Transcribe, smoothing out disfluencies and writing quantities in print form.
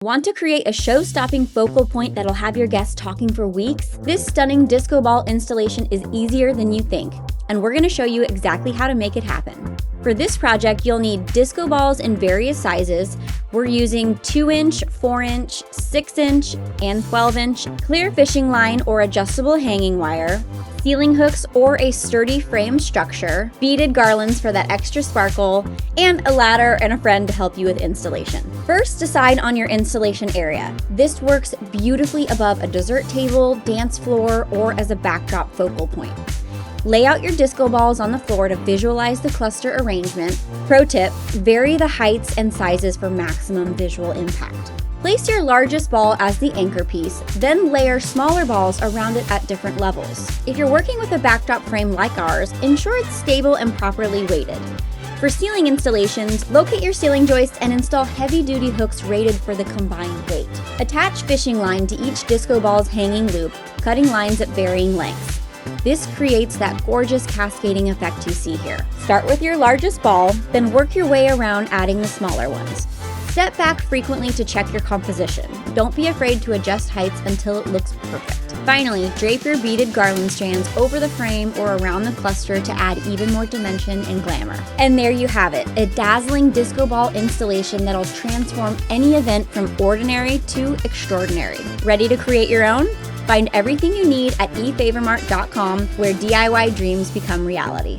Want to create a show-stopping focal point that'll have your guests talking for weeks? This stunning disco ball installation is easier than you think, and we're going to show you exactly how to make it happen. For this project, you'll need disco balls in various sizes. We're using 2-inch, 4-inch, 6-inch, and 12-inch, clear fishing line or adjustable hanging wire, ceiling hooks or a sturdy frame structure, beaded garlands for that extra sparkle, and a ladder and a friend to help you with installation. First, decide on your installation area. This works beautifully above a dessert table, dance floor, or as a backdrop focal point. Lay out your disco balls on the floor to visualize the cluster arrangement. Pro tip, vary the heights and sizes for maximum visual impact. Place your largest ball as the anchor piece, then layer smaller balls around it at different levels. If you're working with a backdrop frame like ours, ensure it's stable and properly weighted. For ceiling installations, locate your ceiling joists and install heavy-duty hooks rated for the combined weight. Attach fishing line to each disco ball's hanging loop, cutting lines at varying lengths. This creates that gorgeous cascading effect you see here. Start with your largest ball, then work your way around adding the smaller ones. Step back frequently to check your composition. Don't be afraid to adjust heights until it looks perfect. Finally, drape your beaded garland strands over the frame or around the cluster to add even more dimension and glamour. And there you have it, a dazzling disco ball installation that'll transform any event from ordinary to extraordinary. Ready to create your own? Find everything you need at eFavormart.com, where DIY dreams become reality.